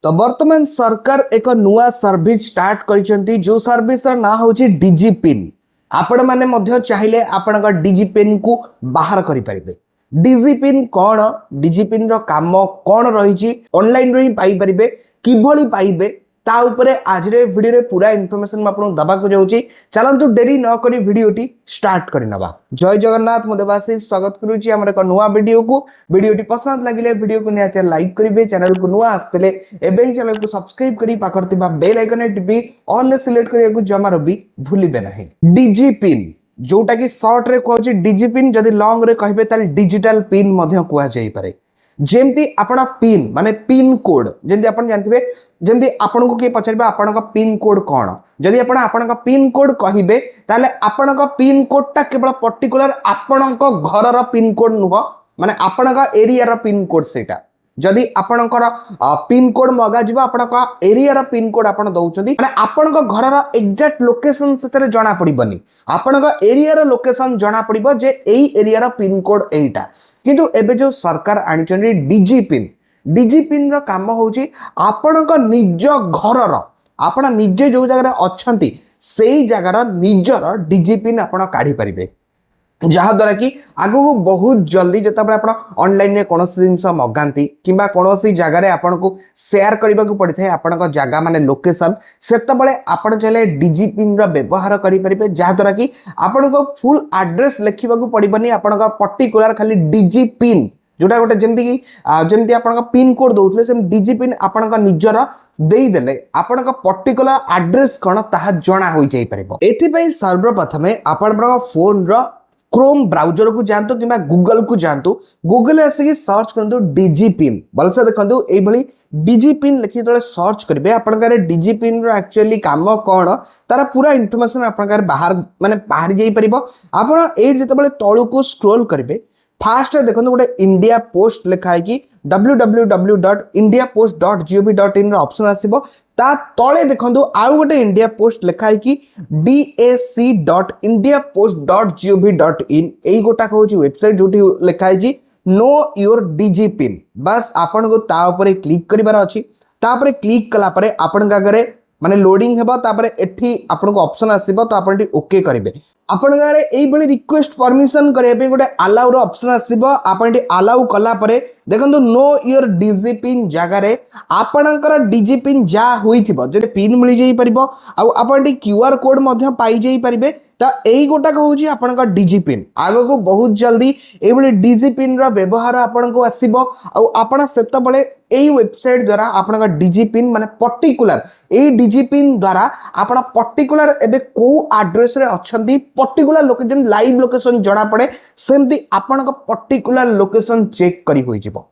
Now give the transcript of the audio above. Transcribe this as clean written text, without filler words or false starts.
तो वर्तमान सरकार एक नुआ सर्विस स्टार्ट करिसेंती जो सर्विस रा ना होची डीजी पिन। आपण माने मध्य चाहिले आपण का डीजी पिन को बाहर करि परिबे। डीजी पिन कोन, डीजी पिन रो काम कोन रहिची, ऑनलाइन रे पाई परिबे, किभली पाइबे ता उपरे आज रे वीडियो रे पूरा इन्फॉर्मेशन आपन दबा को जाउची। चलंतु देरी न करी वीडियोटी स्टार्ट करिनबा। जय जगन्नाथ, मु देवाशीष स्वागत करूची हमर एक नुआ वीडियो को। वीडियोटी पसंद लागिले वीडियो को निहाते लाइक करिवे, चैनल को नुआ आस्तले एबे ही चैनल को सब्सक्राइब करी पाकरतिबा बेल आइकन टिपी ऑल सिलेक्ट करिया को जमा रबी भूलिबे नाही। डीजी पिन जोटा कि शॉर्ट रे कहूची डीजी पिन, जदि लॉन्ग रे कहबे ताल डिजिटल पिन मध्य कुआ जाई पारे। जेमती आपण पिन माने पिन कोड, जेमती आपण जानथिबे, जेमती आपण को के पचारबे आपण का पिन कोड कोन, जदि आपण का पिन कोड कहिबे ताले आपण का पिन कोड ता केवल पर्टिकुलर आपण को घर रो पिन कोड नुह, माने आपण का एरिया रो पिन कोड सेटा। जदि आपण पिन कोड मगा जिबा आपण का एरिया रो पिन कोड आपण दउचंदी, माने आपण को घर रो एग्जैक्ट लोकेशन सेतरे जणा पड़िबनी, आपण का एरिया रो लोकेशन जणा पड़िबो जे एई एरिया रो पिन कोड एइटा। किंतु एबे जो सरकार आनिचंदी डीजी पिन, डीजी पिन रो काम होची आपण को निज घर रो, आपण निजे जो जगह अछंती सेई जगह रो निजर डीजी पिन आपण काढी परिबे, जहा द्वारा कि आगु बहुत जल्दी जतबे आपण ऑनलाइन रे कोनोसी जिंस मगांती किबा कोनोसी जगह रे आपण को शेयर करबा को पड़िथाय आपण को जगह माने लोकेशन, सेतबेले आपण चले डीजी पिन रो व्यवहार करि परिबे, जहा द्वारा कि आपण को फुल एड्रेस लिखिबा को पड़िबनी। आपण को पर्टिकुलर खाली डीजी पिन जोटा गोटे जेमती कि जेमती आपण का पिन कोड दउतले सेम डीजी पिन आपण का निजर देई देले आपण का पर्टिकुलर एड्रेस कोन ताहा जणा होई जाई परबो। एथि पई सर्वप्रथमे आपण फोन रो क्रोम ब्राउजर को जानतो कि गूगल को जानतो। गूगल आसिक सर्च करंतु डीजी पिन, भलसे देखंतु एई भली डीजी पिन लिखि तळे सर्च करबे आपण का डीजी पिन रो एक्चुअली काम कोन तारा पूरा इन्फॉर्मेशन आपण का बाहर माने बाहर जाई परिबो। आपण एई जतबेले तळु को स्क्रॉल करबे, फास्ट देखंतु गोटे इंडिया पोस्ट लिखा है कि www.indiapost.gov.in ऑप्शन आसीबो। ता तळे देखंतु आउ गोटे इंडिया पोस्ट लिखा है कि dac.indiapost.gov.in एई गोटा कहूची वेबसाइट जोटी लिखा है जी नो योर डीजी पिन। बस आपण को ता ऊपर क्लिक करिबार अछि। ता ऊपर क्लिक कला परे आपण का गरे माने लोडिंग हेबो, तापरे एठी आपण को ऑप्शन आसीबो, तो आपण टी ओके करिवे। आपण गारे एई बळी रिक्वेस्ट परमिशन करे पे गोटे अलाउ रो ऑप्शन आसीबो, आपण टी अलाउ कला परे देखंतु नो योर डीजी पिन जगह रे आपणकर डीजी पिन जा होइथिबो जे पिन मिली जाई परिबो, आ आपण टी क्यूआर कोड मध्य पाई जाई परिबे। ता एई गोटा कहूची आपण का डीजी पिन। आगो को बहुत जल्दी एई बळी डीजी पिन रो व्यवहार आपण को आसीबो, आ आपण सेत बळे एई वेबसाइट द्वारा आपण का डीजी पिन माने पर्टिकुलर एई डीजी पिन द्वारा आपण पर्टिकुलर एबे को एड्रेस रे अछंती पर्टिकुलर लोकेशन लाइव लोकेशन जणा पड़े, सेमती आपण का पर्टिकुलर लोकेशन चेक करी होई जिवो।